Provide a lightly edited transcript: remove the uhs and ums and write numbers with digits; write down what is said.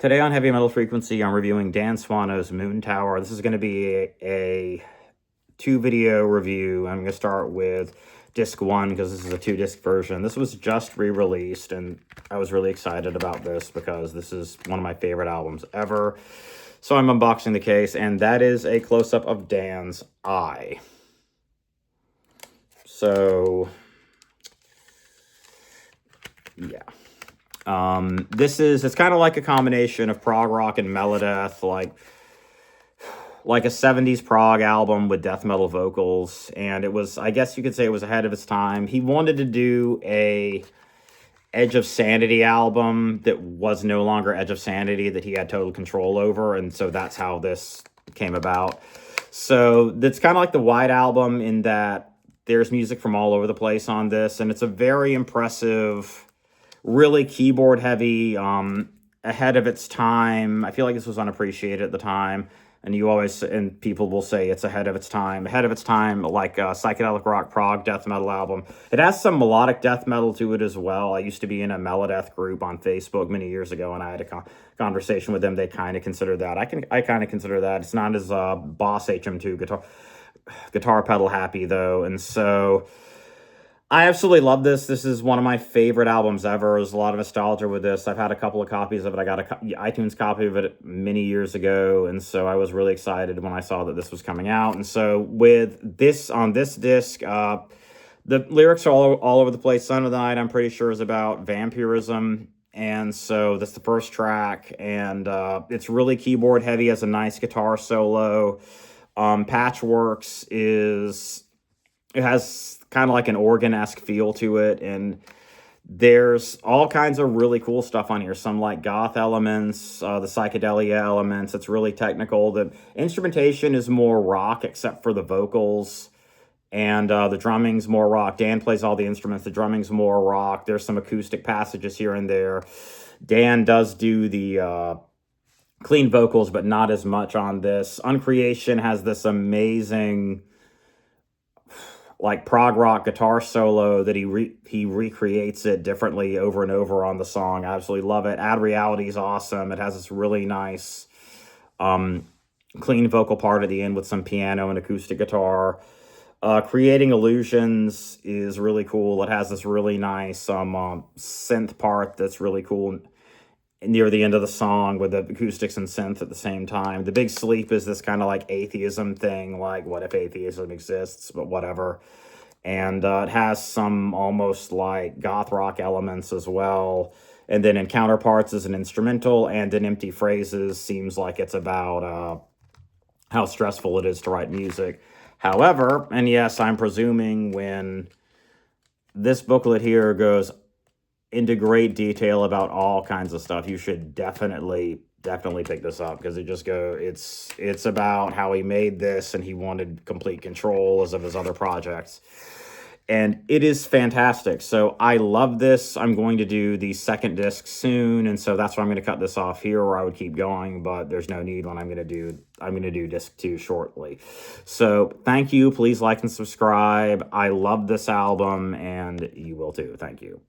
Today on Heavy Metal Frequency, I'm reviewing Dan Swano's Moontower. This is going to be a two-video review. I'm going to start with Disc 1 because this is a two-disc version. This was just re-released, and I was really excited about this because this is one of my favorite albums ever. So I'm unboxing the case, and that is a close-up of Dan's eye. So, yeah. It's kind of like a combination of prog rock and melodeath, like a 70s prog album with death metal vocals. And it was, I guess you could say it was ahead of its time. He wanted to do a Edge of Sanity album that was no longer Edge of Sanity, that he had total control over. And so that's how this came about. So it's kind of like the White Album in that there's music from all over the place on this. And it's a very impressive, really keyboard heavy, ahead of its time. I feel like this was unappreciated at the time, and people will say it's ahead of its time, like a psychedelic rock prog death metal album. It has some melodic death metal to it as well. I used to be in a melodeath group on Facebook many years ago, and I had a conversation with them. They kind of consider that. I kind of consider that. It's not as Boss HM2 guitar pedal happy though, and so I absolutely love this. This is one of my favorite albums ever. There's a lot of nostalgia with this. I've had a couple of copies of it. I got an iTunes copy of it many years ago, and so I was really excited when I saw that this was coming out. And so with this, on this disc, the lyrics are all over the place. Son of the Night, I'm pretty sure, is about vampirism. And so that's the first track, and it's really keyboard heavy, has a nice guitar solo. Patchworks it has kind of like an organ-esque feel to it, and there's all kinds of really cool stuff on here. Some like goth elements, the psychedelia elements. It's really technical. The instrumentation is more rock except for the vocals, and the drumming's more rock. Dan plays all the instruments. The drumming's more rock. There's some acoustic passages here and there. Dan does do the clean vocals, but not as much on this. Uncreation has this amazing, like, prog rock guitar solo that he recreates it differently over and over on the song. I absolutely love it. Add Reality is awesome. It has this really nice clean vocal part at the end with some piano and acoustic guitar. Creating Illusions is really cool. It has this really nice synth part that's really cool near the end of the song with the acoustics and synth at the same time. The Big Sleep is this kind of like atheism thing, like what if atheism exists, but whatever. And it has some almost like goth rock elements as well. And then in Counterparts is an instrumental, and in Empty Phrases seems like it's about how stressful it is to write music. However, and yes, I'm presuming when this booklet here goes into great detail about all kinds of stuff, you should definitely pick this up, because it's about how he made this, and he wanted complete control as of his other projects, and it is fantastic. So I love this. I'm going to do the second disc soon, and so that's why I'm going to cut this off here, or I would keep going, but there's no need when I'm going to do disc 2 shortly. So thank you. Please like and subscribe. I love this album, and you will too. Thank you.